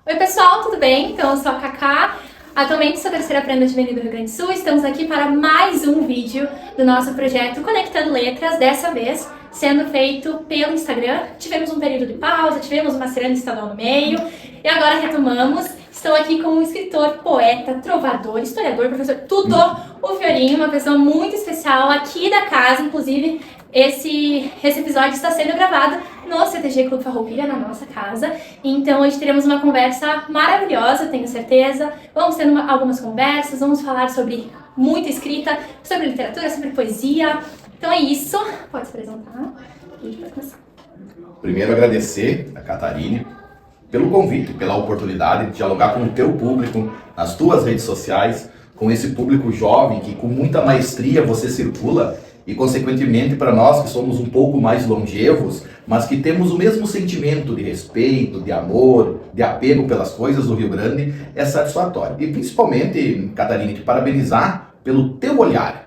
Oi pessoal, tudo bem? Então eu sou a Cacá, atualmente sou terceira aprendente do Rio Grande do Sul. Estamos aqui para mais um vídeo do nosso projeto Conectando Letras, dessa vez sendo feito pelo Instagram. Tivemos um período de pausa, tivemos uma ciranda estadual no meio e agora retomamos. Estou aqui com um escritor, poeta, trovador, historiador, professor, tutor, o Fiorinho, uma pessoa muito especial aqui da casa. Inclusive, esse episódio está sendo gravado no CTG Clube Farroupilha, na nossa casa. Então hoje teremos uma conversa maravilhosa, tenho certeza. Vamos ter algumas conversas, vamos falar sobre muita escrita, sobre literatura, sobre poesia. Então é isso, pode se apresentar e pode começar. Primeiro agradecer a Catarine pelo convite, pela oportunidade de dialogar com o teu público, nas tuas redes sociais, com esse público jovem que com muita maestria você circula e, consequentemente, para nós que somos um pouco mais longevos, mas que temos o mesmo sentimento de respeito, de amor, de apego pelas coisas do Rio Grande, é satisfatório. E principalmente, Catarine, te parabenizar pelo teu olhar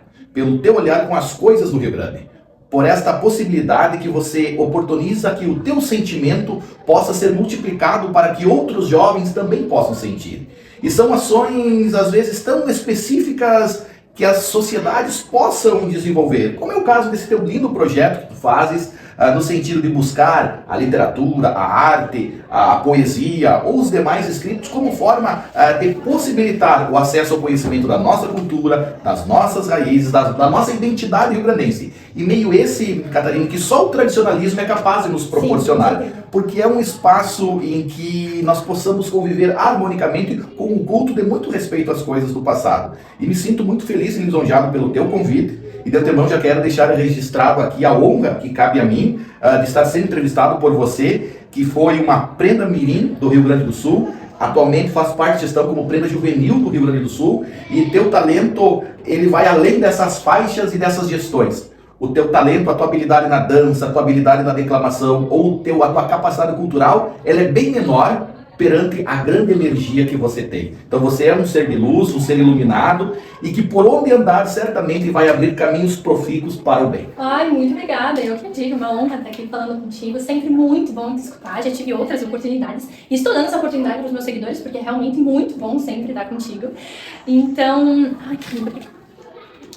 com as coisas do Rio Grande, por esta possibilidade que você oportuniza que o teu sentimento possa ser multiplicado para que outros jovens também possam sentir. E são ações, às vezes, tão específicas que as sociedades possam desenvolver, como é o caso desse teu lindo projeto que tu fazes, no sentido de buscar a literatura, a arte, a poesia ou os demais escritos como forma de possibilitar o acesso ao conhecimento da nossa cultura, das nossas raízes, da nossa identidade rio-grandense. E meio esse, Catarina, que só o tradicionalismo é capaz de nos proporcionar. Sim. Porque é um espaço em que nós possamos conviver harmonicamente com um culto de muito respeito às coisas do passado. E me sinto muito feliz e lisonjeado pelo teu convite. E de antemão já quero deixar registrado aqui a honra que cabe a mim de estar sendo entrevistado por você, que foi uma prenda mirim do Rio Grande do Sul, atualmente faz parte da gestão como prenda juvenil do Rio Grande do Sul, e teu talento ele vai além dessas faixas e dessas gestões. O teu talento, a tua habilidade na dança, a tua habilidade na declamação ou a tua capacidade cultural, ela é bem menor perante a grande energia que você tem. Então você é um ser de luz, um ser iluminado e que por onde andar certamente vai abrir caminhos profícuos para o bem. Ai, muito obrigada. Eu que digo, uma honra estar aqui falando contigo. Sempre muito bom te escutar. Já tive outras oportunidades e estou dando essa oportunidade para os meus seguidores porque é realmente muito bom sempre estar contigo. Então, ai, que obrigada.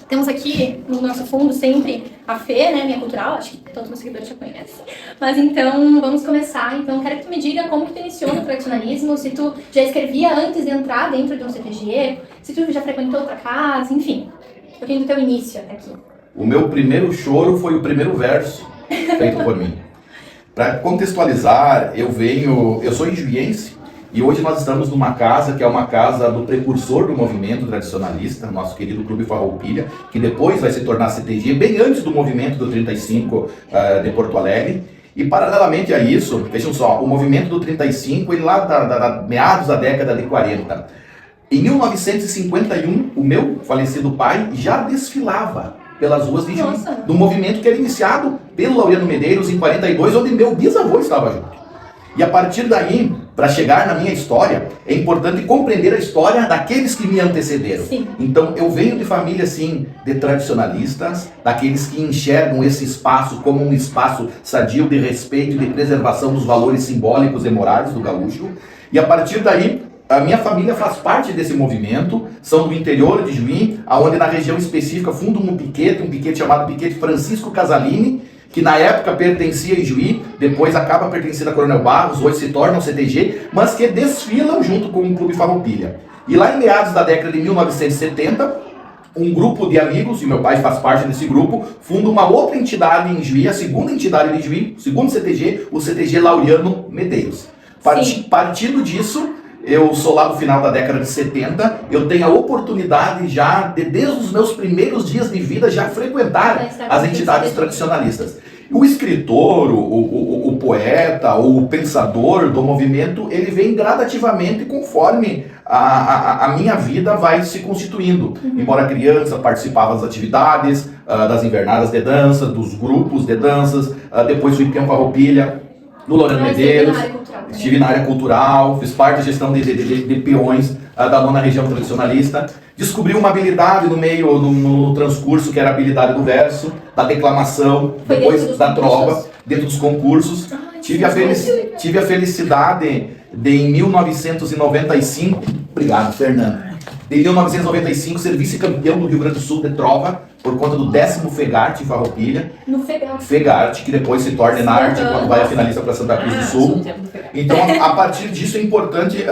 Temos aqui no nosso fundo sempre a Fê, né, minha cultural, acho que todos os meus seguidores já conhecem. Mas então, vamos começar. Então, quero que tu me diga como que tu iniciou no tradicionalismo, se tu já escrevia antes de entrar dentro de um CTG, se tu já frequentou outra casa, enfim. Um pouquinho do teu início até aqui. O meu primeiro choro foi o primeiro verso feito por mim. Para contextualizar, eu sou enjuiense, e hoje nós estamos numa casa que é uma casa do precursor do movimento tradicionalista, nosso querido Clube Farroupilha, que depois vai se tornar CTG, bem antes do movimento do 35 de Porto Alegre. E paralelamente a isso, vejam só, o movimento do 35, ele lá da meados da década de 40. Em 1951, o meu falecido pai já desfilava pelas ruas de Juiz, do movimento que era iniciado pelo Laureano Medeiros em 42, onde meu bisavô estava junto. E a partir daí, para chegar na minha história, é importante compreender a história daqueles que me antecederam. Sim. Então, eu venho de família, assim, de tradicionalistas, daqueles que enxergam esse espaço como um espaço sadio de respeito e de preservação dos valores simbólicos e morais do gaúcho. E a partir daí, a minha família faz parte desse movimento, são do interior de Juí, onde na região específica fundam um piquete chamado Piquete Francisco Casalini, que na época pertencia a Ijuí, depois acaba pertencendo a Coronel Barros, hoje se torna um CTG, mas que desfilam junto com o Clube Farroupilha. E lá em meados da década de 1970, um grupo de amigos, e meu pai faz parte desse grupo, funda uma outra entidade em Juí, a segunda entidade de Juí, o segundo CTG, o CTG Laureano Medeiros. Partindo disso, eu sou lá do final da década de 70, eu tenho a oportunidade já, desde os meus primeiros dias de vida, já frequentar as entidades tradicionalistas. O escritor, o poeta, o pensador do movimento, ele vem gradativamente conforme a minha vida vai se constituindo. Embora criança, participava das atividades, das invernadas de dança, dos grupos de danças, depois fui peão Farroupilha, no Laureano Medeiros, estive na área cultural, fiz parte da gestão de peões da nona região tradicionalista, descobri uma habilidade no transcurso, que era a habilidade do verso, da declamação, depois da trova, dentro dos concursos. Tive a felicidade de em 1995, obrigado, Fernando, de 1995 ser vice-campeão do Rio Grande do Sul de trova, por conta do 10º Fegarte em Farroupilha. No Fegarte. Fegarte, que depois se torna Enarte quando vai a finalista para Santa Cruz do Sul. Então, a partir disso é importante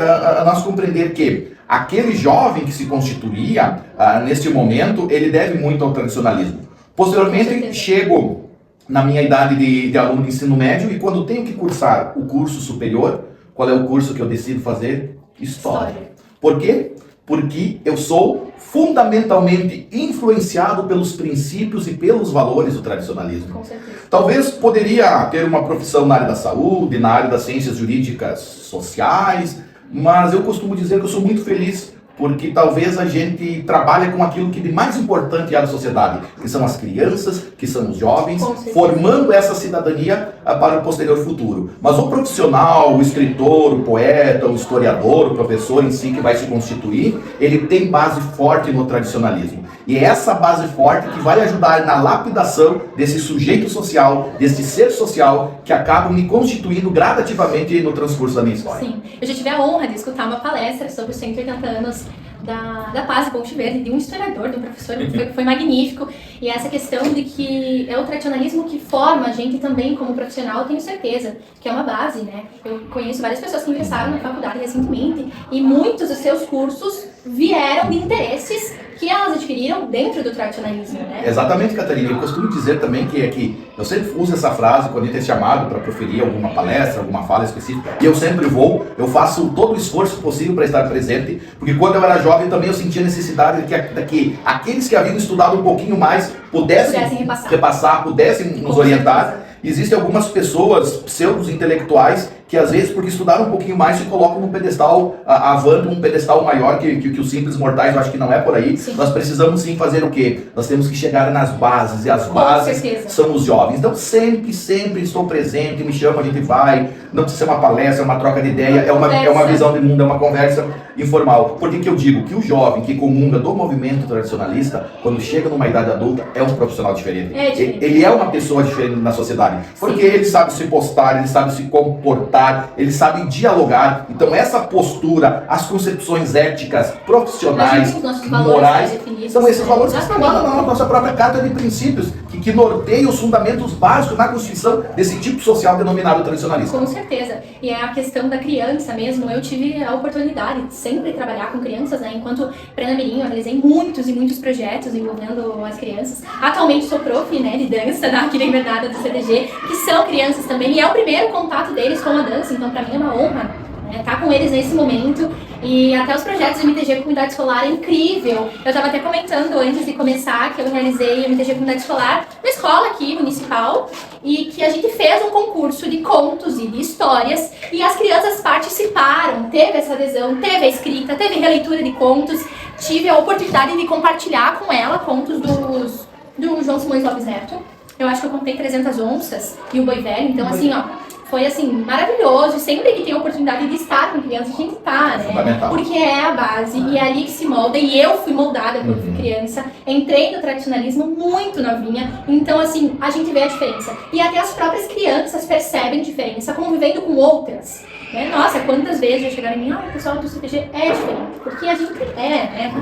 nós compreender que aquele jovem que se constituía neste momento, ele deve muito ao tradicionalismo. Posteriormente, chego na minha idade de aluno de ensino médio e quando tenho que cursar o curso superior, qual é o curso que eu decido fazer? História. Por quê? Porque eu sou fundamentalmente influenciado pelos princípios e pelos valores do tradicionalismo. Com certeza. Talvez poderia ter uma profissão na área da saúde, na área das ciências jurídicas sociais, mas eu costumo dizer que eu sou muito feliz porque talvez a gente trabalhe com aquilo que de mais importante há na sociedade, que são as crianças, que são os jovens, formando essa cidadania para o posterior futuro. Mas o profissional, o escritor, o poeta, o historiador, o professor em si que vai se constituir, ele tem base forte no tradicionalismo. E é essa base forte que vai ajudar na lapidação desse sujeito social, desse ser social, que acaba me constituindo gradativamente no transcurso da minha história. Sim, eu já tive a honra de escutar uma palestra sobre os 180 anos da Paz e Ponte Verde, de um historiador, de um professor, que foi magnífico. E essa questão de que é o tradicionalismo que forma a gente também como profissional, eu tenho certeza que é uma base, né? Eu conheço várias pessoas que ingressaram na faculdade recentemente e muitos dos seus cursos vieram de interesses que elas adquiriram dentro do tradicionalismo, né? Exatamente, Catarina. Eu costumo dizer também que eu sempre uso essa frase quando a gente é chamado para proferir alguma palestra, alguma fala específica, e eu sempre vou, eu faço todo o esforço possível para estar presente, porque quando eu era jovem também eu sentia necessidade de que aqueles que haviam estudado um pouquinho mais pudessem repassar, pudessem nos orientar. Existem algumas pessoas, pseudos intelectuais, que às vezes, porque estudaram um pouquinho mais, se colocam num pedestal, avante um pedestal maior que os simples mortais. Eu acho que não é por aí. Sim. Nós precisamos sim fazer o quê? Nós temos que chegar nas bases, e as bases são os jovens. Então sempre estou presente, me chama, a gente vai. Não precisa ser uma palestra, uma troca de ideia, é uma visão de mundo, é uma conversa informal. Por que eu digo que o jovem que comunga do movimento tradicionalista, quando chega numa idade adulta, é um profissional diferente. Ele é uma pessoa diferente na sociedade. Porque ele sabe se postar, ele sabe se comportar, ele sabe dialogar. Então essa postura, as concepções éticas, profissionais, morais, são esses valores que estão lá na nossa própria carta de princípios, que norteiam os fundamentos básicos na constituição desse tipo social denominado tradicionalista. Com certeza. E é a questão da criança mesmo. Eu tive a oportunidade de sempre trabalhar com crianças, né? Enquanto pré-mirim, eu realizei muitos e muitos projetos envolvendo as crianças. Atualmente sou prof, né, de dança aqui na Invernada do CDG, que são crianças também, e é o primeiro contato deles com a dança, então pra mim é uma honra, né, estar com eles nesse momento. E até os projetos do MTG Comunidade Escolar é incrível. Eu estava até comentando antes de começar que eu realizei o MTG Comunidade Escolar na escola aqui, municipal, e que a gente fez um concurso de contos e de histórias, e as crianças participaram, teve essa adesão, teve a escrita, teve releitura de contos, tive a oportunidade de compartilhar com ela contos do João Simões Lopes Neto. Eu acho que eu contei 300 onças e o Boi Velho, então assim, ó, foi assim, maravilhoso. Sempre que tem a oportunidade de estar com criança, a gente tá, né? Porque é a base e é ali que se molda. E eu fui moldada quando fui criança, entrei no tradicionalismo muito novinha, então assim, a gente vê a diferença. E até as próprias crianças percebem diferença convivendo com outras. Né? Nossa, quantas vezes já chegaram em mim, o pessoal do CTG é diferente, porque a gente né?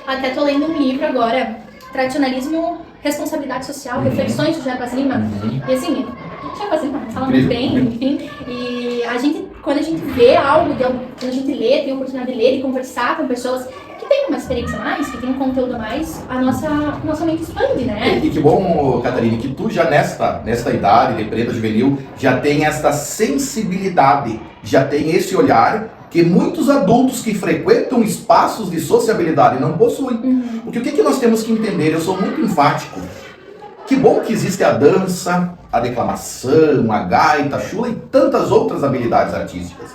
Até tô lendo um livro agora, Tradicionalismo, Responsabilidade Social, Reflexões do Jarbas Lima. E assim, Jarbas Lima fala muito bem, enfim. E quando a gente vê algo, quando a gente lê, tem a oportunidade de ler e conversar com pessoas que têm uma experiência a mais, que têm um conteúdo a mais, a nossa mente expande, né? E que bom, Catarina, que tu já nesta idade de preta juvenil, já tem esta sensibilidade, já tem esse olhar que muitos adultos que frequentam espaços de sociabilidade não possuem. Porque o que nós temos que entender? Eu sou muito enfático. Que bom que existe a dança, a declamação, a gaita, a chula e tantas outras habilidades artísticas.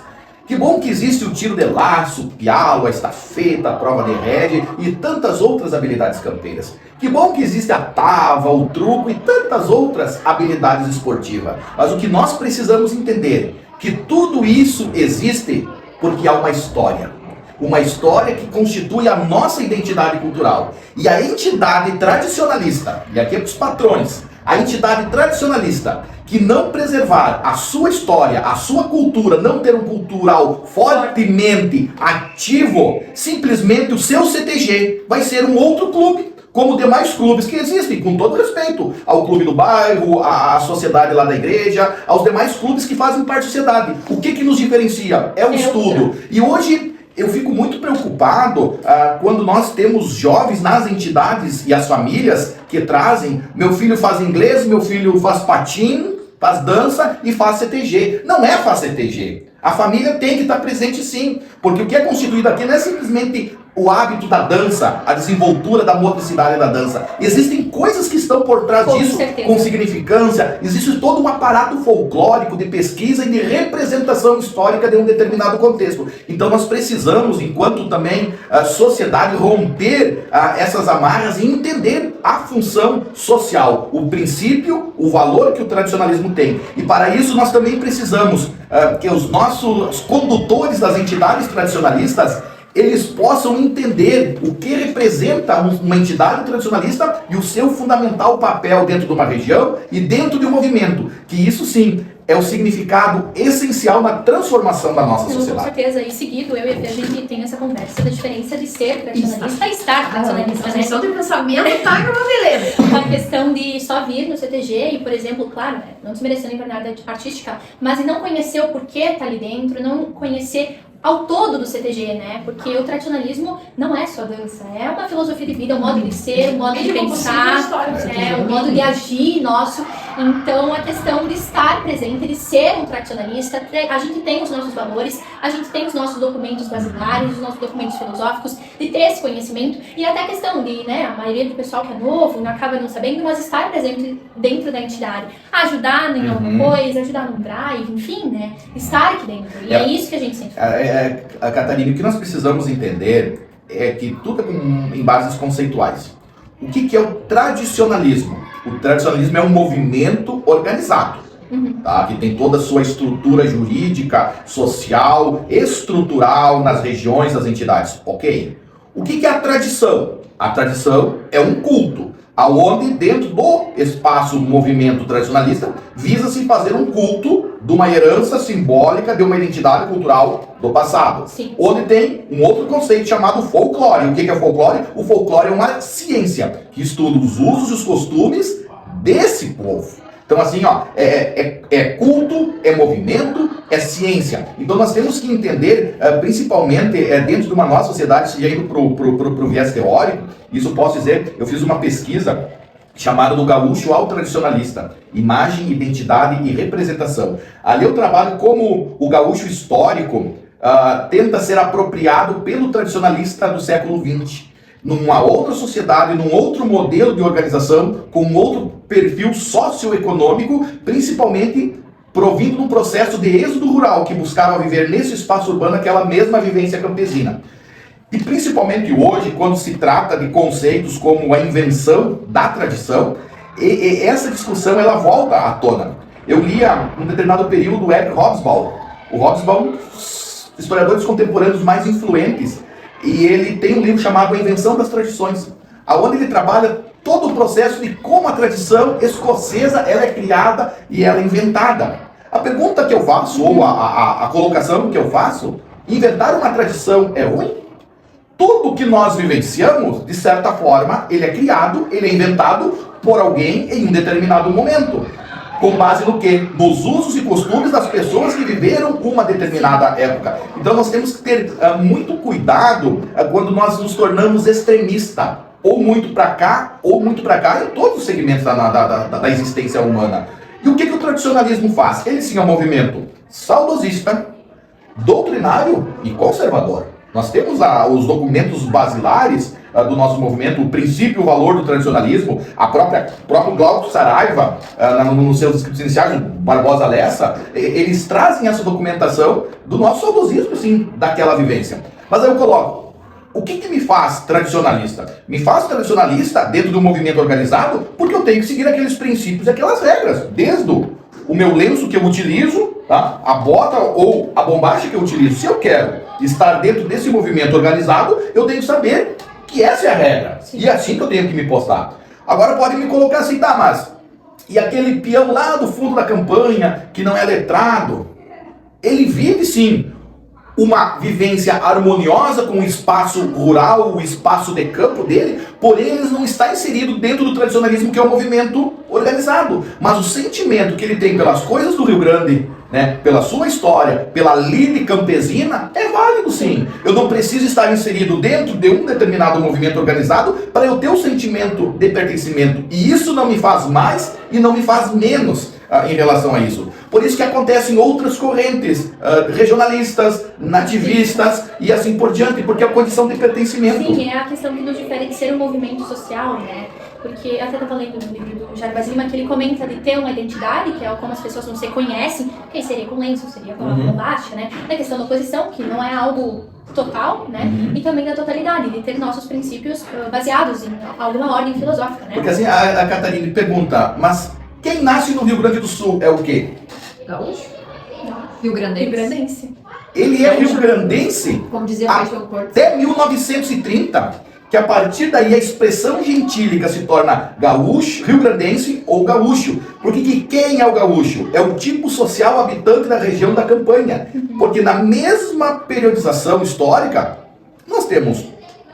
Que bom que existe o tiro de laço, o pialo, a estafeta, a prova de rede e tantas outras habilidades campeiras. Que bom que existe a tava, o truco e tantas outras habilidades esportivas. Mas o que nós precisamos entender é que tudo isso existe porque há uma história que constitui a nossa identidade cultural. E a entidade tradicionalista, e aqui é para os patrões, a entidade tradicionalista que não preservar a sua história, a sua cultura, não ter um cultural fortemente ativo, simplesmente o seu CTG vai ser um outro clube, como demais clubes que existem, com todo respeito ao clube do bairro, à sociedade lá da igreja, aos demais clubes que fazem parte da sociedade. O que nos diferencia? É o estudo. E hoje eu fico muito preocupado quando nós temos jovens nas entidades e as famílias que trazem: meu filho faz inglês, meu filho faz patim, faz dança e faz CTG. Não é faz CTG. A família tem que estar presente sim, porque o que é constituído aqui não é simplesmente o hábito da dança, a desenvoltura da motricidade da dança. Existem coisas que estão por trás disso, com significância. Existe todo um aparato folclórico de pesquisa e de representação histórica de um determinado contexto. Então nós precisamos, enquanto também sociedade, romper essas amarras e entender a função social, o princípio, o valor que o tradicionalismo tem. E para isso nós também precisamos que os nossos condutores das entidades tradicionalistas eles possam entender o que representa uma entidade tradicionalista e o seu fundamental papel dentro de uma região e dentro de um movimento, que isso sim é o significado essencial na transformação da nossa sociedade. Com certeza, e seguido eu e a Fê, a gente tem essa conversa da diferença de ser tradicionalista e estar tradicionalista, né? Só de pensamento tá uma beleza. A questão de só vir no CTG e, por exemplo, claro, né, não desmerecendo a liberdade artística, mas de não conhecer o porquê tá ali dentro, não conhecer ao todo do CTG, né? Porque o tradicionalismo não é só dança, é uma filosofia de vida, um modo de ser, um modo de pensar, um modo de agir nosso. Então, a questão de estar presente, de ser um tradicionalista, a gente tem os nossos valores, a gente tem os nossos documentos basilares, os nossos documentos filosóficos, de ter esse conhecimento, e até a questão de, né, a maioria do pessoal que é novo, não acaba não sabendo, mas estar presente dentro da entidade, ajudar em alguma coisa, ajudar no drive, enfim, né, estar aqui dentro, e é isso que a gente sempre faz. Catarina, o que nós precisamos entender é que tudo é em bases conceituais. O que é o tradicionalismo? O tradicionalismo é um movimento organizado, tá? Que tem toda a sua estrutura jurídica, social, estrutural nas regiões das entidades. Ok. O que é a tradição? A tradição é um culto, aonde dentro do espaço movimento tradicionalista visa-se fazer um culto de uma herança simbólica de uma identidade cultural do passado. Sim. Onde tem um outro conceito chamado folclore. O que é folclore? O folclore é uma ciência que estuda os usos e os costumes desse povo. Então assim, ó, é culto, é movimento, é ciência. Então nós temos que entender, principalmente dentro de uma nossa sociedade, já indo pro viés teórico, isso eu posso dizer, eu fiz uma pesquisa chamada do gaúcho ao tradicionalista, imagem, identidade e representação. Ali eu trabalho como o gaúcho histórico tenta ser apropriado pelo tradicionalista do século XX. Numa outra sociedade, num outro modelo de organização, com um outro perfil socioeconômico, principalmente provindo de um processo de êxodo rural que buscava viver nesse espaço urbano aquela mesma vivência campesina. E principalmente hoje, quando se trata de conceitos como a invenção da tradição, essa discussão ela volta à tona. Eu lia um determinado período do Eric Hobsbawm. O Hobsbawm, historiadores contemporâneos mais influentes, e ele tem um livro chamado A Invenção das Tradições, onde ele trabalha todo o processo de como a tradição escocesa ela é criada e ela é inventada. A pergunta que eu faço, ou a colocação que eu faço, inventar uma tradição é ruim? Tudo que nós vivenciamos, de certa forma, ele é criado, ele é inventado por alguém em um determinado momento. Com base no quê? Nos usos e costumes das pessoas que viveram uma determinada época. Então nós temos que ter muito cuidado quando nós nos tornamos extremistas. Ou muito para cá, ou muito para cá, em todos os segmentos da existência humana. E o que o tradicionalismo faz? Ele sim é um movimento saudosista, doutrinário e conservador. Nós temos os documentos basilares do nosso movimento, o princípio e o valor do tradicionalismo, próprio Glauco Saraiva, nos seus escritos iniciais, o Barbosa Lessa, eles trazem essa documentação do nosso saudosismo, sim, daquela vivência. Mas aí eu coloco, o que me faz tradicionalista? Me faz tradicionalista dentro do movimento organizado porque eu tenho que seguir aqueles princípios e aquelas regras, desde o meu lenço que eu utilizo, tá? A bota ou a bombacha que eu utilizo. Se eu quero estar dentro desse movimento organizado, eu tenho que saber que essa é a regra. Sim. E é assim que eu tenho que me postar. Agora pode me colocar assim, tá, mas E aquele peão lá do fundo da campanha, que não é letrado, ele vive sim uma vivência harmoniosa com o espaço rural, o espaço de campo dele, porém ele não está inserido dentro do tradicionalismo, que é um movimento organizado. Mas o sentimento que ele tem pelas coisas do Rio Grande, né, pela sua história, pela lide campesina, é válido sim. Eu não preciso estar inserido dentro de um determinado movimento organizado para eu ter o sentimento de pertencimento. E isso não me faz mais e não me faz menos em relação a isso. Por isso que acontecem outras correntes regionalistas, nativistas e assim por diante, porque é a condição de pertencimento. Sim, é a questão que nos difere de ser um movimento social, né? Porque até estava lendo no livro do Jarbas Lima que ele comenta de ter uma identidade, que é como as pessoas não se conhecem, que seria com lenço, seria com a bombacha, né? Da questão da oposição, que não é algo total, né? E também da totalidade, de ter nossos princípios baseados em alguma ordem filosófica, né? Porque assim, a Catarina pergunta, mas quem nasce no Rio Grande do Sul é o quê? Gaúcho? Rio-grandense. Rio-grandense. Ele é rio-grandense Como dizia o Cachorro Porto. até 1930, que a partir daí a expressão gentílica se torna gaúcho, rio-grandense ou gaúcho. Porque quem é o gaúcho? É o tipo social habitante da região da campanha. Porque na mesma periodização histórica, nós temos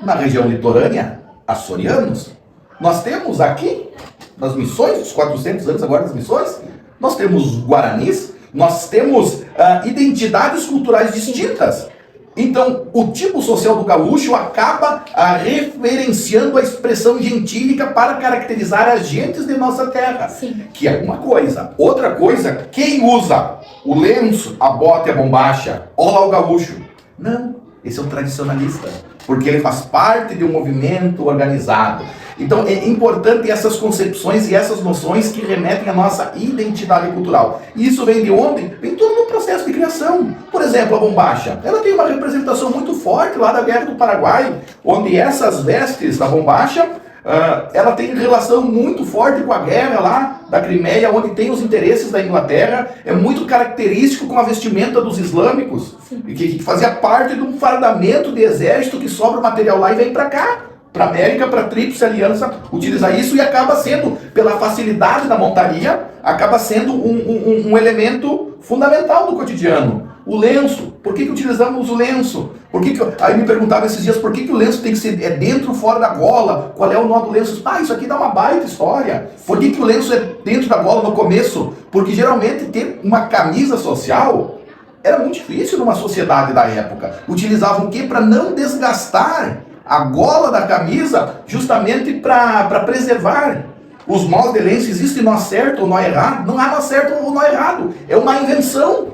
na região litorânea açorianos, nós temos aqui nas missões, os 400 anos agora das missões, nós temos guaranis, nós temos identidades culturais distintas. Então, o tipo social do gaúcho acaba referenciando a expressão gentílica para caracterizar as gentes de nossa terra. Sim. Que é uma coisa. Outra coisa, quem usa o lenço, a bota e a bombacha, olha lá o gaúcho. Não, esse é um tradicionalista, porque ele faz parte de um movimento organizado. Então é importante essas concepções e essas noções que remetem à nossa identidade cultural. E isso vem de onde? Vem todo no processo de criação. Por exemplo, a bombacha. Ela tem uma representação muito forte lá da Guerra do Paraguai, onde essas vestes da bombacha, ela tem relação muito forte com a guerra lá da Crimeia, onde tem os interesses da Inglaterra. É muito característico com a vestimenta dos islâmicos, que fazia parte de um fardamento de exército que sobra o material lá e vem para cá. Para a América, para a Tríplice Aliança, utilizar isso, e acaba sendo, pela facilidade da montaria, acaba sendo um elemento fundamental do cotidiano. O lenço, por que utilizamos o lenço? Aí me perguntava esses dias, por que o lenço tem que ser dentro ou fora da gola? Qual é o nó do lenço? Isso aqui dá uma baita história. Por que o lenço é dentro da gola no começo? Porque geralmente ter uma camisa social era muito difícil numa sociedade da época. Utilizavam o quê? Para não desgastar a gola da camisa, justamente para preservar. Os nós de lenço, existe nó certo ou nó errado? Não há nó certo ou nó errado. É uma invenção.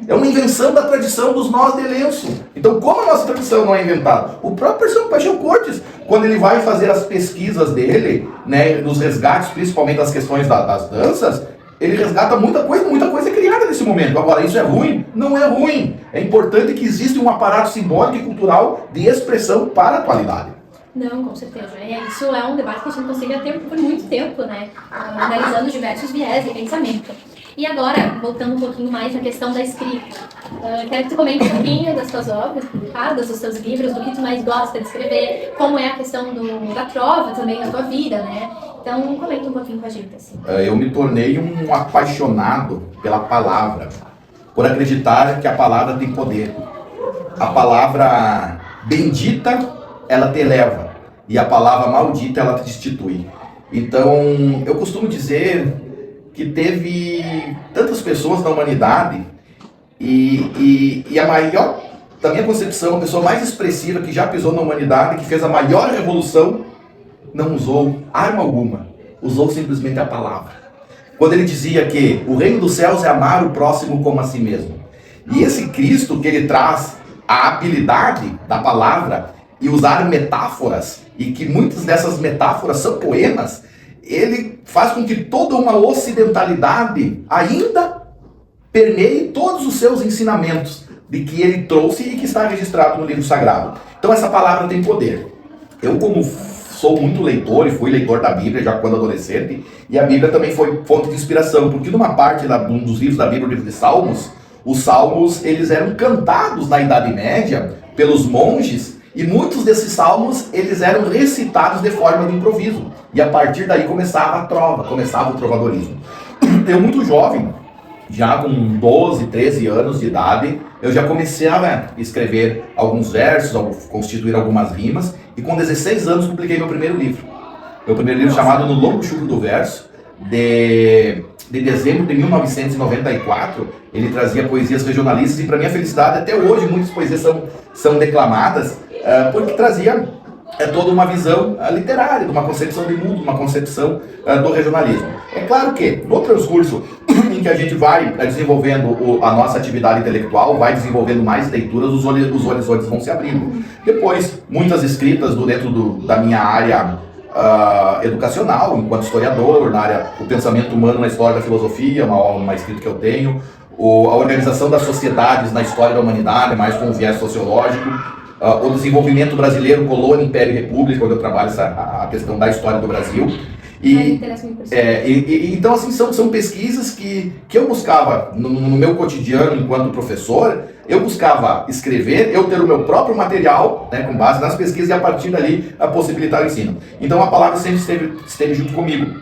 É uma invenção da tradição dos nós de lenço. Então, como a nossa tradição não é inventada? O próprio São Paixão Cortes, quando ele vai fazer as pesquisas dele, né, nos resgates, principalmente das questões das danças, ele resgata muita coisa é criada nesse momento. Agora, isso é ruim? Não é ruim. É importante que exista um aparato simbólico e cultural de expressão para a atualidade. Não, com certeza. Isso é um debate que a gente consegue ter por muito tempo, né? Analisando diversos viés de pensamento. E agora, voltando um pouquinho mais à questão da escrita. Quero que tu comente um pouquinho das tuas obras publicadas, dos teus livros, do que tu mais gosta de escrever, como é a questão da prova também na tua vida, né? Então, comenta um pouquinho com a gente, assim. Eu me tornei um apaixonado pela palavra, por acreditar que a palavra tem poder. A palavra bendita, ela te eleva, e a palavra maldita, ela te destitui. Então, eu costumo dizer que teve tantas pessoas na humanidade, e a maior, da minha concepção, a pessoa mais expressiva que já pisou na humanidade, que fez a maior revolução, não usou arma alguma, usou simplesmente a palavra. Quando ele dizia que o reino dos céus é amar o próximo como a si mesmo. E esse Cristo que ele traz a habilidade da palavra e usar metáforas, e que muitas dessas metáforas são poemas, ele faz com que toda uma ocidentalidade ainda permeie todos os seus ensinamentos de que ele trouxe e que está registrado no livro sagrado. Então essa palavra tem poder. Eu, como sou muito leitor e fui leitor da Bíblia já quando adolescente, e a Bíblia também foi fonte de inspiração, porque numa parte um dos livros da Bíblia, o livro de Salmos, os salmos eles eram cantados na Idade Média pelos monges, E muitos desses salmos, eles eram recitados de forma de improviso. E a partir daí começava a trova, começava o trovadorismo. Eu muito jovem, já com 12, 13 anos de idade, eu já comecei a escrever alguns versos, constituir algumas rimas, e com 16 anos publiquei meu primeiro livro. Meu primeiro livro chamado No Longo Chucro do Verso, de dezembro de 1994, ele trazia poesias regionalistas, e para minha felicidade, até hoje, muitas poesias são declamadas, porque trazia toda uma visão literária, de uma concepção de mundo, uma concepção do regionalismo. É claro que, no transcurso em que a gente vai desenvolvendo a nossa atividade intelectual, vai desenvolvendo mais leituras, os horizontes vão se abrindo. Depois, muitas escritas dentro da minha área educacional, enquanto historiador, na área do pensamento humano na história da filosofia, uma escrita que eu tenho, a organização das sociedades na história da humanidade, mais com um viés sociológico, o desenvolvimento brasileiro, colônia, império e república, onde eu trabalho a questão da história do Brasil. Então, assim, são pesquisas que eu buscava no meu cotidiano enquanto professor. Eu buscava escrever, eu ter o meu próprio material, né, com base nas pesquisas, e a partir dali possibilitar o ensino. Então a palavra sempre esteve junto comigo,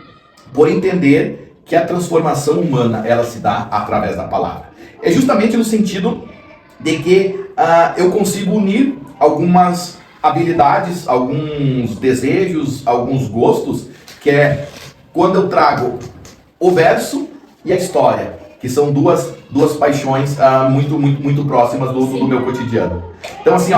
por entender que a transformação humana ela se dá através da palavra. É justamente no sentido de que eu consigo unir algumas habilidades, alguns desejos, alguns gostos, que é quando eu trago o verso e a história, que são duas paixões muito próximas do meu cotidiano. Então, assim,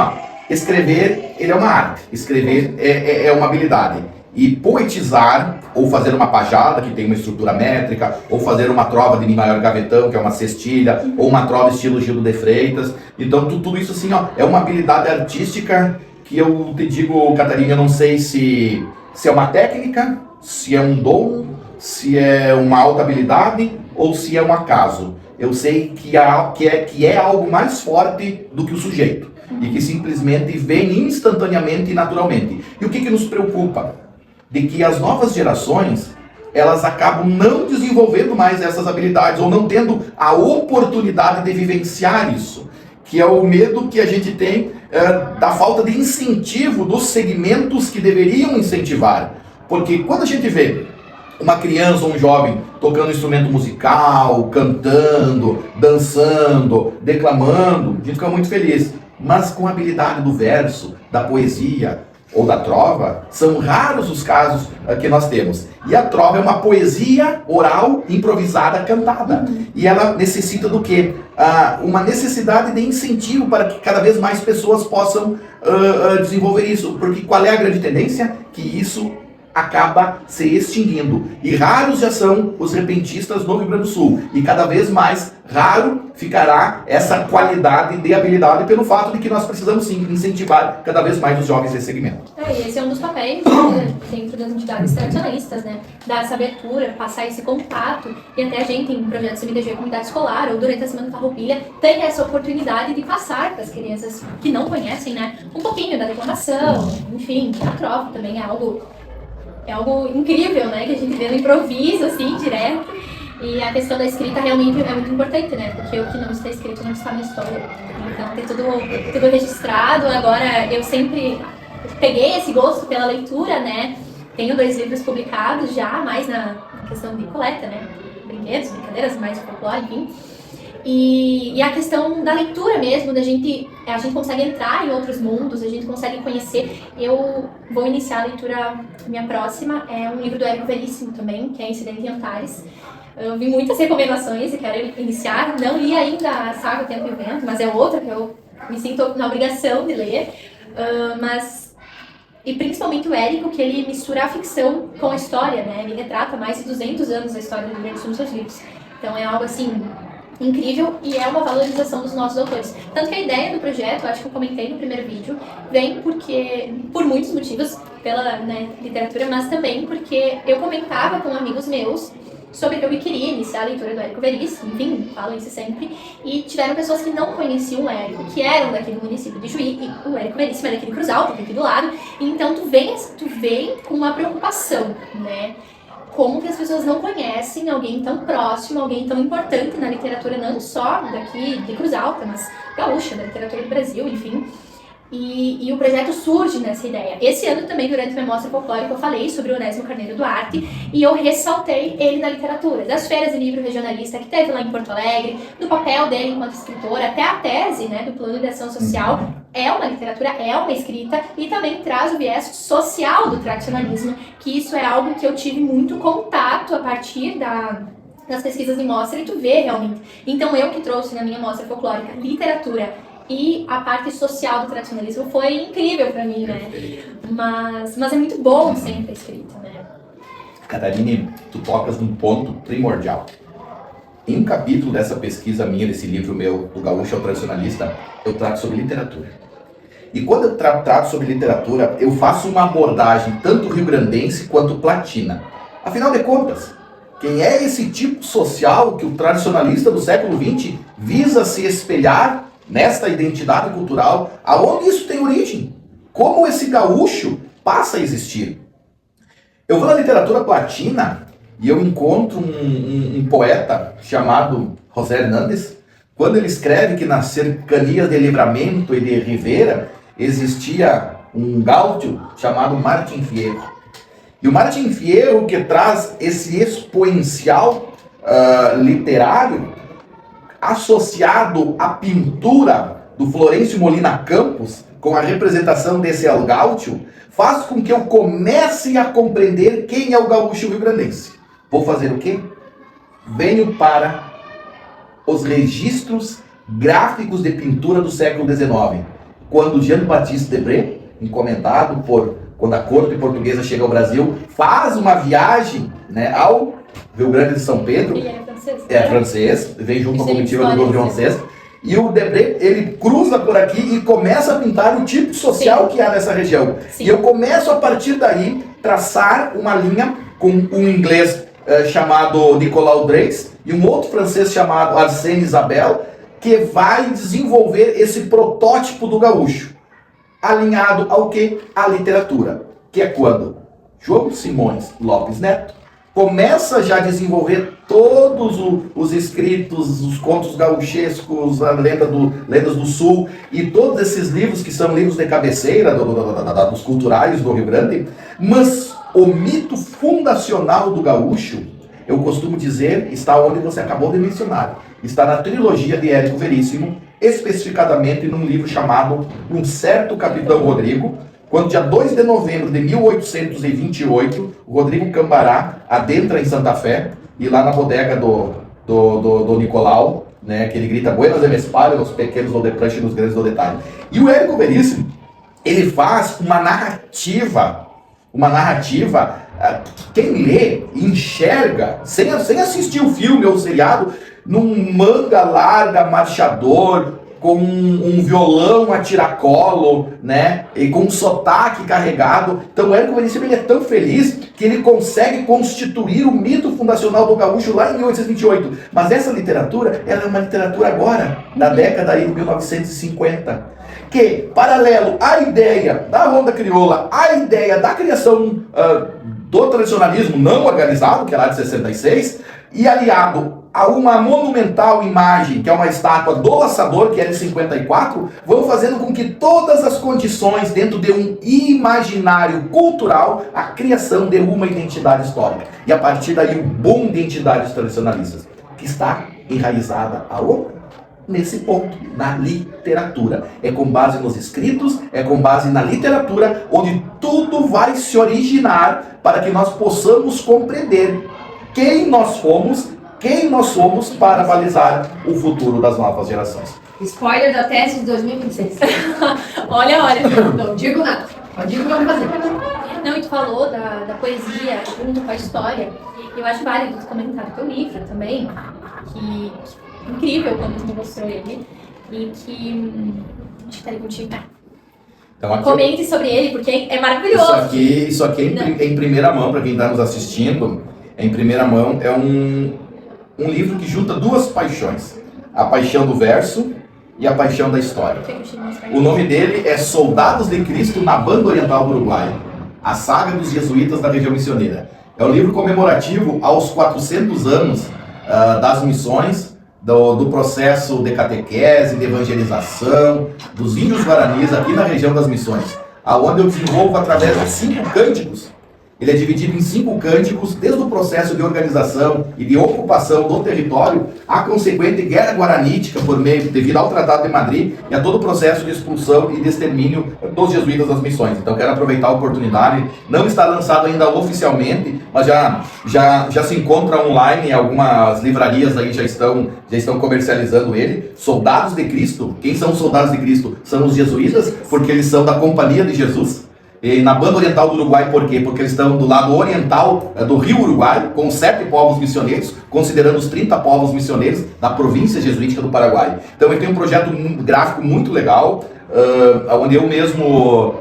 escrever, ele é uma arte, escrever é uma habilidade. E poetizar, ou fazer uma pajada, que tem uma estrutura métrica, ou fazer uma trova de Mi maior gavetão, que é uma cestilha, ou uma trova estilo Gildo de Freitas. Então, tudo isso, assim, é uma habilidade artística que eu te digo, Catarina, eu não sei se é uma técnica, se é um dom, se é uma alta habilidade ou se é um acaso. Eu sei que é algo mais forte do que o sujeito e que simplesmente vem instantaneamente e naturalmente. E o que nos preocupa? De que as novas gerações, elas acabam não desenvolvendo mais essas habilidades ou não tendo a oportunidade de vivenciar isso, que é o medo que a gente tem da falta de incentivo dos segmentos que deveriam incentivar. Porque quando a gente vê uma criança ou um jovem tocando instrumento musical, cantando, dançando, declamando, a gente fica muito feliz. Mas com a habilidade do verso, da poesia ou da trova, são raros os casos que nós temos. E a trova é uma poesia oral, improvisada, cantada. E ela necessita do quê? Uma necessidade de incentivo para que cada vez mais pessoas possam desenvolver isso. Porque qual é a grande tendência? Que isso acaba se extinguindo. E raros já são os repentistas no Rio Grande do Sul. E cada vez mais raro ficará essa qualidade de habilidade pelo fato de que nós precisamos sim incentivar cada vez mais os jovens nesse segmento. E esse é um dos papéis dentro das entidades tradicionalistas, né? Dar essa abertura, passar esse contato, e até a gente em projetos de MDG Comunidade Escolar ou durante a Semana Farroupilha tem essa oportunidade de passar para as crianças que não conhecem, né? Um pouquinho da declamação, enfim, a trova também é algo incrível, né? Que a gente vê no improviso, assim, direto. E a questão da escrita realmente é muito importante, né? Porque o que não está escrito não está na história. Então, ter tudo registrado. Agora, eu sempre peguei esse gosto pela leitura, né? Tenho 2 livros publicados já, mais na questão de coleta, né? Brinquedos, brincadeiras, mais folclore, enfim. E a questão da leitura mesmo, a gente consegue entrar em outros mundos, a gente consegue conhecer. Eu vou iniciar a leitura, minha próxima, é um livro do Érico Veríssimo também, que é Incidente em Antares. Eu vi muitas recomendações e quero iniciar. Não li ainda a saga O Tempo e o Vento, mas é outra que eu me sinto na obrigação de ler. E principalmente o Érico, que ele mistura a ficção com a história, né? Ele retrata mais de 200 anos da história do Rio Grande do Sul nos seus livros. Então é algo assim incrível e é uma valorização dos nossos autores. Tanto que a ideia do projeto, acho que eu comentei no primeiro vídeo, vem por muitos motivos, pela literatura, mas também porque eu comentava com amigos meus sobre que eu queria iniciar a leitura do Érico Veríssimo, enfim, falo isso sempre, e tiveram pessoas que não conheciam o Érico, que eram daqui do município de Juí, e o Érico Veríssimo é daqui de Cruz Alta, aqui do lado, e então tu vem com uma preocupação, né? Como que as pessoas não conhecem alguém tão próximo, alguém tão importante na literatura, não só daqui de Cruz Alta, mas gaúcha, da literatura do Brasil, enfim. E o projeto surge nessa ideia. Esse ano também, durante minha mostra folclórica, eu falei sobre o Onésimo Carneiro Duarte e eu ressaltei ele na literatura, das feiras de livro regionalista que teve lá em Porto Alegre, do papel dele enquanto escritor, até a tese, né, do Plano de Ação Social, é uma literatura, é uma escrita e também traz o viés social do tradicionalismo, que isso é algo que eu tive muito contato a partir das pesquisas de mostra e tu vê realmente. Então eu que trouxe na minha mostra folclórica literatura e a parte social do tradicionalismo foi incrível pra mim, né? Mas é muito bom sempre a escrita, né? Catarine, tu tocas num ponto primordial. Em um capítulo dessa pesquisa minha, desse livro meu, O Gaúcho ao Tradicionalista, eu trato sobre literatura. E quando eu trato sobre literatura, eu faço uma abordagem tanto rio-grandense quanto platina. Afinal de contas, quem é esse tipo social que o tradicionalista do século XX visa se espelhar nesta identidade cultural? Aonde isso tem origem? Como esse gaúcho passa a existir? Eu vou na literatura platina e eu encontro um poeta chamado José Hernández, quando ele escreve que nas cercanias de Livramento e de Rivera existia um gaúcho chamado Martin Fierro. E o Martin Fierro, que traz esse exponencial literário associado à pintura do Florencio Molina Campos, com a representação desse El Gaúcho, faz com que eu comece a compreender quem é o gaúcho rio-grandense. Vou fazer o quê? Venho para os registros gráficos de pintura do século XIX, quando Jean-Baptiste Debré, encomendado por quando a corte portuguesa chega ao Brasil, faz uma viagem, né, ao Rio Grande de São Pedro. Ele é francês. É francês, vem junto com a comitiva do Dom João VI. E o Debré, ele cruza por aqui e começa a pintar o tipo social que há nessa região. Sim. E eu começo a partir daí traçar uma linha com um inglês chamado Nicolau Dreis e um outro francês chamado Arsène Isabelle, que vai desenvolver esse protótipo do gaúcho, alinhado ao que? À literatura, que é quando João Simões Lopes Neto começa já a desenvolver todos os escritos, os contos gauchescos, a Lendas do Sul e todos esses livros que são livros de cabeceira dos culturais do Rio Grande, mas o mito fundacional do gaúcho, eu costumo dizer, está onde você acabou de mencionar. Está na trilogia de Érico Veríssimo, especificadamente num livro chamado Um Certo Capitão Rodrigo, quando dia 2 de novembro de 1828, o Rodrigo Cambará adentra em Santa Fé, e lá na bodega do Nicolau, né, que ele grita Buenas de Mespalha, os pequenos do depranche, nos grandes do detalhe. E o Érico Veríssimo, ele faz uma narrativa, quem lê, enxerga, sem assistir o filme ou o seriado, num manga larga, marchador, com um violão a tiracolo, né, e com um sotaque carregado. Então o Érico Veríssimo, ele é tão feliz que ele consegue constituir o mito fundacional do gaúcho lá em 1828. Mas essa literatura, ela é uma literatura agora, da década aí de 1950. Que, paralelo à ideia da Ronda Crioula, à ideia da criação do tradicionalismo não organizado, que é lá de 66, e aliado a uma monumental imagem, que é uma estátua do Laçador, que é de 54, vão fazendo com que todas as condições dentro de um imaginário cultural, a criação de uma identidade histórica. E a partir daí o boom de entidades tradicionalistas, que está enraizada aonde? Nesse ponto, na literatura. É com base nos escritos, é com base na literatura, onde tudo vai se originar para que nós possamos compreender quem nós somos para balizar o futuro das novas gerações. Spoiler da tese de 2026. Olha. Não digo nada. Só digo o que eu vou fazer. Não, e tu falou da poesia junto com a história. Eu acho válido tu comentar do teu livro também, que incrível quando tu mostrou ele, e que acho que tá aí contigo. Então, aqui Comente sobre ele, porque é maravilhoso. Isso aqui é em primeira mão, para quem está nos assistindo, em primeira mão, é um livro que junta duas paixões, a paixão do verso e a paixão da história. O nome dele é Soldados de Cristo na Banda Oriental do Uruguai, a saga dos jesuítas da região missioneira. É um livro comemorativo aos 400 anos das missões do processo de catequese, de evangelização, dos índios guaranis aqui na região das Missões, aonde eu desenvolvo através de 5 cânticos. Ele é dividido em 5 cânticos, desde o processo de organização e de ocupação do território, à consequente guerra guaranítica por meio, devido ao Tratado de Madrid, e a todo o processo de expulsão e de extermínio dos jesuítas das missões. Então quero aproveitar a oportunidade, não está lançado ainda oficialmente, mas já se encontra online, algumas livrarias aí já estão comercializando ele. Soldados de Cristo. Quem são os soldados de Cristo? São os jesuítas, porque eles são da Companhia de Jesus. E na banda oriental do Uruguai, por quê? Porque eles estão do lado oriental do rio Uruguai, com 7 povos missioneiros, considerando os 30 povos missioneiros da província jesuítica do Paraguai. Então ele tem um projeto gráfico muito legal, onde eu mesmo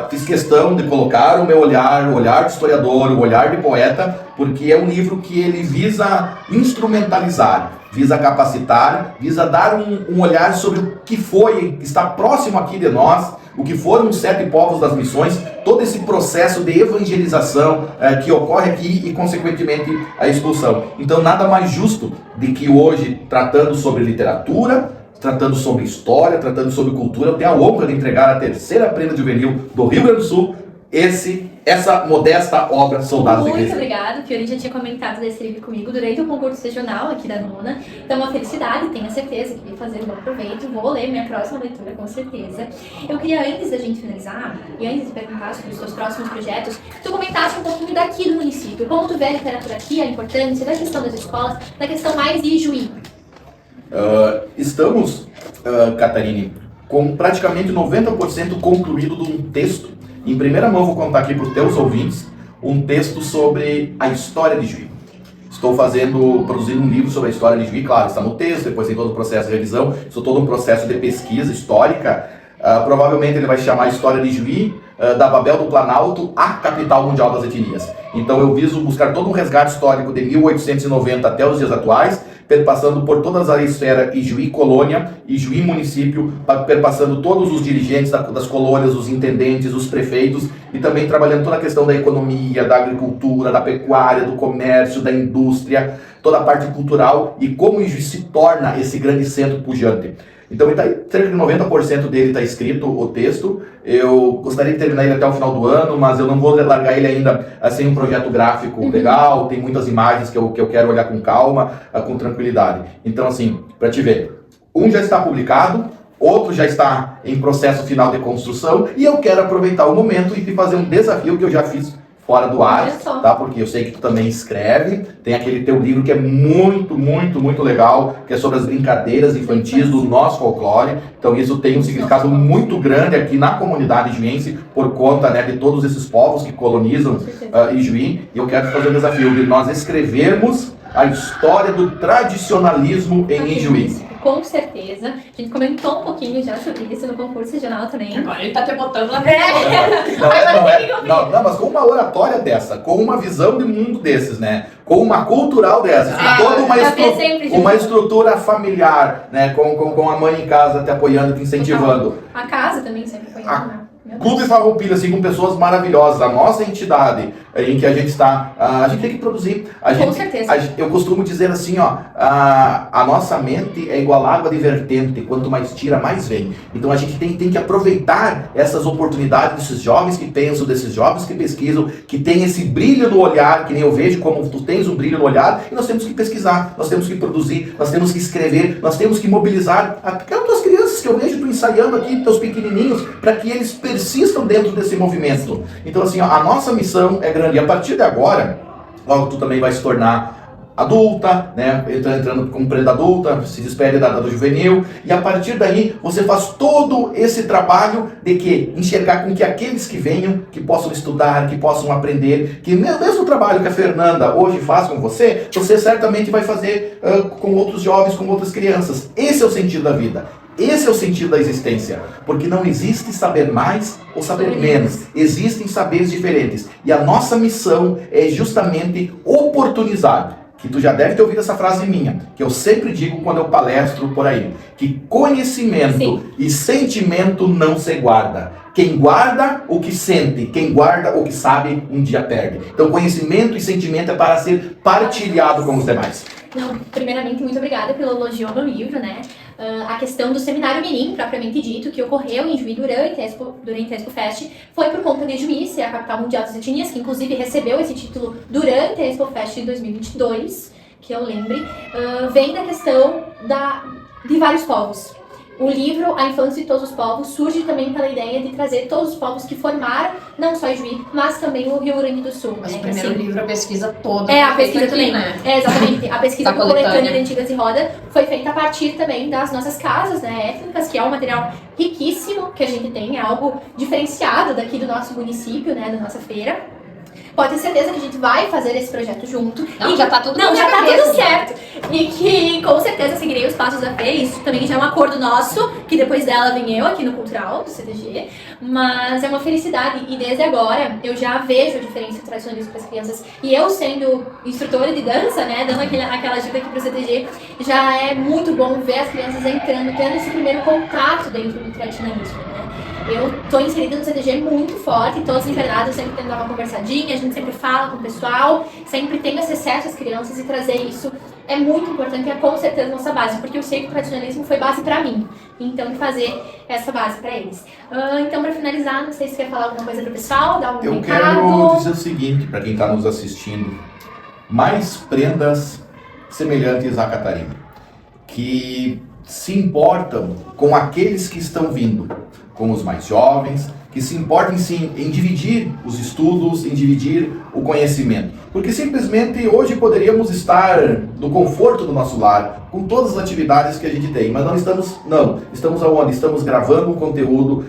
fiz questão de colocar o meu olhar, o olhar de historiador, o olhar de poeta, porque é um livro que ele visa instrumentalizar, visa capacitar, visa dar um olhar sobre o que foi, que está próximo aqui de nós, o que foram os 7 povos das missões, todo esse processo de evangelização que ocorre aqui e, consequentemente, a expulsão. Então, nada mais justo de que hoje, tratando sobre literatura, tratando sobre história, tratando sobre cultura, eu tenho a honra de entregar a 3ª prenda juvenil do Rio Grande do Sul, essa modesta obra, Soldados de Cristo. Muito obrigada, Fiori já tinha comentado desse livro comigo durante o concurso regional aqui da Nona, então uma felicidade, tenho certeza que vou fazer um bom proveito, vou ler minha próxima leitura com certeza. Eu queria, antes da gente finalizar, e antes de perguntar sobre os seus próximos projetos, que tu comentasse um pouquinho daqui do município, como tu vê a literatura aqui, a importância da questão das escolas, da questão mais de Ijuí. Estamos, Catarine, com praticamente 90% concluído de um texto. Em primeira mão, vou contar aqui para os teus ouvintes um texto sobre a história de Ijuí. Estou produzindo um livro sobre a história de Ijuí, claro, está no texto, depois tem todo o processo de revisão, isso todo um processo de pesquisa histórica. Provavelmente ele vai chamar História de Ijuí, da Babel do Planalto à capital mundial das etnias. Então eu viso buscar todo um resgate histórico de 1890 até os dias atuais, perpassando por todas as esferas Ijuí colônia, Ijuí município, perpassando todos os dirigentes das colônias, os intendentes, os prefeitos, e também trabalhando toda a questão da economia, da agricultura, da pecuária, do comércio, da indústria, toda a parte cultural e como Ijuí se torna esse grande centro pujante. Então ele tá, cerca de 90% dele está escrito, o texto. Eu gostaria de terminar ele até o final do ano, mas eu não vou largar ele ainda sem um projeto gráfico legal. Tem muitas imagens que eu quero olhar com calma, com tranquilidade. Então assim, para te ver, um já está publicado, outro já está em processo final de construção, e eu quero aproveitar o momento e te fazer um desafio que eu já fiz fora do ar, tá? Porque eu sei que tu também escreve, tem aquele teu livro que é muito, muito, muito legal, que é sobre as brincadeiras infantis do nosso folclore. Então isso tem um significado muito grande aqui na comunidade ijuense, por conta, né, de todos esses povos que colonizam Ijuí. E eu quero fazer o desafio de nós escrevermos a história do tradicionalismo em Ijuí. Com certeza. A gente comentou um pouquinho já sobre isso no concurso regional também. Agora ele tá te botando lá Não, mas com uma oratória dessa, com uma visão de mundo desses, né? Com uma cultural dessas, com toda uma estrutura familiar, né? Com a mãe em casa te apoiando, te incentivando. A casa também sempre apoiando, né? Clube Farroupilha, assim, com pessoas maravilhosas, a nossa entidade em que a gente está, a gente tem que produzir. Com certeza. Eu costumo dizer assim, ó, a nossa mente é igual água de vertente, quanto mais tira, mais vem. Então a gente tem que aproveitar essas oportunidades desses jovens que pensam, desses jovens que pesquisam, que tem esse brilho no olhar, que nem eu vejo como tu tens um brilho no olhar, e nós temos que pesquisar, nós temos que produzir, nós temos que escrever, nós temos que mobilizar aquelas crianças que eu vejo tu ensaiando aqui, teus pequenininhos, para que eles persistam dentro desse movimento. Então assim, ó, a nossa missão é grande. E a partir de agora, logo tu também vai se tornar adulta, né? Entrando como prenda adulta, se despede do juvenil, e a partir daí você faz todo esse trabalho de que enxergar com que aqueles que venham, que possam estudar, que possam aprender, que o mesmo trabalho que a Fernanda hoje faz com você certamente vai fazer com outros jovens, com outras crianças. Esse é o sentido da vida. Esse é o sentido da existência, porque não existe saber mais ou saber menos, existem saberes diferentes, e a nossa missão é justamente oportunizar, que tu já deve ter ouvido essa frase minha, que eu sempre digo quando eu palestro por aí, que conhecimento e sentimento não se guarda. Quem guarda o que sente, quem guarda o que sabe, um dia perde. Então conhecimento e sentimento é para ser partilhado com os demais. Não, primeiramente, muito obrigada pelo elogio ao meu livro, né? A questão do Seminário Mirim, propriamente dito, que ocorreu em Juí durante a Expo Fest, foi por conta de Juí ser a capital mundial das etnias, que inclusive recebeu esse título durante a Expo Fest de 2022, que eu lembre, vem da questão de vários povos. O livro A Infância de Todos os Povos surge também pela ideia de trazer todos os povos que formaram, não só Juí, mas também o Rio Grande do Sul. Mas né? o primeiro Assim, livro, a pesquisa toda. a pesquisa aqui, também. né? Exatamente. A pesquisa Da coletânea coletânea de Antigas e Roda foi feita a partir também das nossas casas, né, étnicas, que é um material riquíssimo que a gente tem, é algo diferenciado daqui do nosso município, né, da nossa feira. Pode ter certeza que a gente vai fazer esse projeto junto. Não, já tá tudo Não, na já minha tá cabeça, tudo já. certo. E que com certeza seguirei os passos da Fê. Isso também já é um acordo nosso, que depois dela vem eu aqui no Cultural, do CTG. Mas é uma felicidade e desde agora eu já vejo a diferença do tradicionalismo para as crianças. E eu sendo instrutora de dança, né, dando aquela ajuda aqui pro CTG, já é muito bom ver as crianças entrando, tendo esse primeiro contato dentro do tradicionalismo, né? Eu tô inserida no CTG muito forte, todos os internados eu sempre tento dar uma conversadinha, a gente sempre fala com o pessoal, sempre tem esse acesso às crianças e trazer isso é muito importante e é com certeza nossa base, porque eu sei que o tradicionalismo foi base pra mim, então de fazer essa base pra eles. Então pra finalizar, não sei se você quer falar alguma coisa pro pessoal, dar algum recado. quero dizer o seguinte, para quem está nos assistindo, mais prendas semelhantes a Catarina, que se importam com aqueles que estão vindo, com os mais jovens, que se importem sim em dividir os estudos, em dividir o conhecimento. Porque simplesmente hoje poderíamos estar no conforto do nosso lar, com todas as atividades que a gente tem, mas estamos aonde? Estamos gravando um conteúdo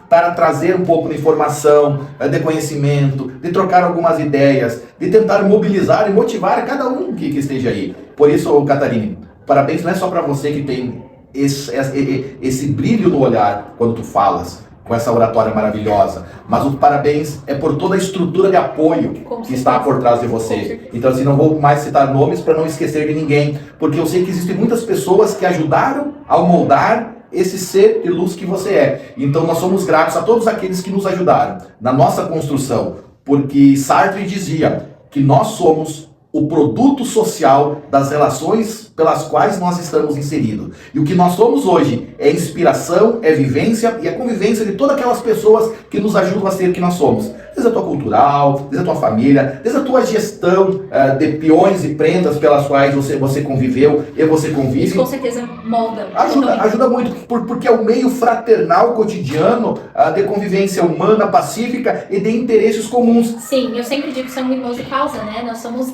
para trazer um pouco de informação, de conhecimento, de trocar algumas ideias, de tentar mobilizar e motivar cada um que esteja aí. Por isso, Catarina, parabéns, não é só para você que tem esse brilho no olhar quando tu falas, com essa oratória maravilhosa, mas o parabéns é por toda a estrutura de apoio que está por trás de você. Então assim, não vou mais citar nomes para não esquecer de ninguém, porque eu sei que existem muitas pessoas que ajudaram a moldar esse ser de luz que você é. Então nós somos gratos a todos aqueles que nos ajudaram na nossa construção, porque Sartre dizia que nós somos o produto social das relações pelas quais nós estamos inseridos. E o que nós somos hoje é inspiração, é vivência e é convivência de todas aquelas pessoas que nos ajudam a ser o que nós somos. Desde a tua cultural, desde a tua família, desde a tua gestão de peões e prendas pelas quais você conviveu e você convive. Isso com certeza molda. Ajuda muito, porque é o meio fraternal cotidiano de convivência humana, pacífica e de interesses comuns. Sim, eu sempre digo que somos irmãos de causa, né? Nós somos,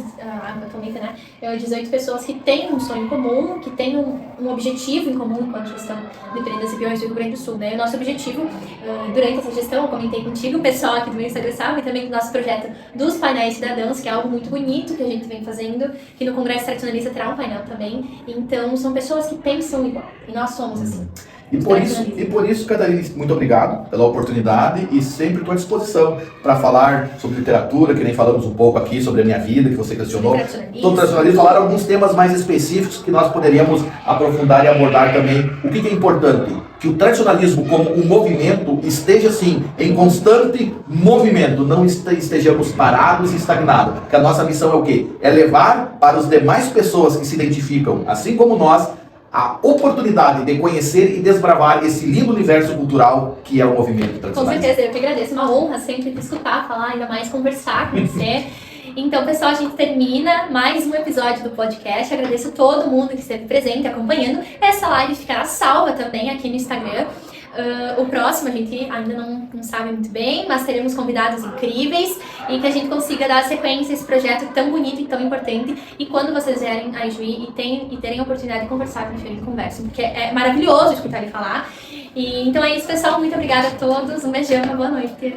atualmente, né? 18 pessoas que têm um sonho comum, que têm um objetivo em comum enquanto gestão de prendas e peões do Rio Grande do Sul, né? O nosso objetivo, durante essa gestão, eu comentei contigo, o pessoal aqui do meu Instagram sabe, também do nosso projeto dos painéis cidadãos, que é algo muito bonito que a gente vem fazendo, que no Congresso Tradicionalista terá um painel também. Então, são pessoas que pensam igual, e nós somos assim. E por isso, Catarina, muito obrigado pela oportunidade e sempre estou à disposição para falar sobre literatura, que nem falamos um pouco aqui sobre a minha vida, que você questionou. Todo tradicionalismo, falar alguns temas mais específicos que nós poderíamos aprofundar e abordar também. O que é importante? Que o tradicionalismo como um movimento esteja, sim, em constante movimento, não estejamos parados e estagnados. Porque a nossa missão é o quê? É levar para as demais pessoas que se identificam, assim como nós, a oportunidade de conhecer e desbravar esse lindo universo cultural que é o movimento tradicional. Com certeza, eu que agradeço. Uma honra sempre te escutar, falar, ainda mais conversar com você. Então, pessoal, a gente termina mais um episódio do podcast. Agradeço a todo mundo que esteve presente, acompanhando. Essa live ficará salva também aqui no Instagram. O próximo a gente ainda não sabe muito bem, mas teremos convidados incríveis e que a gente consiga dar sequência a esse projeto tão bonito e tão importante. E quando vocês vierem a Juí e terem a oportunidade de conversar com a gente, conversem, porque é maravilhoso escutar ele falar. Então é isso, pessoal. Muito obrigada a todos. Um beijão, uma boa noite.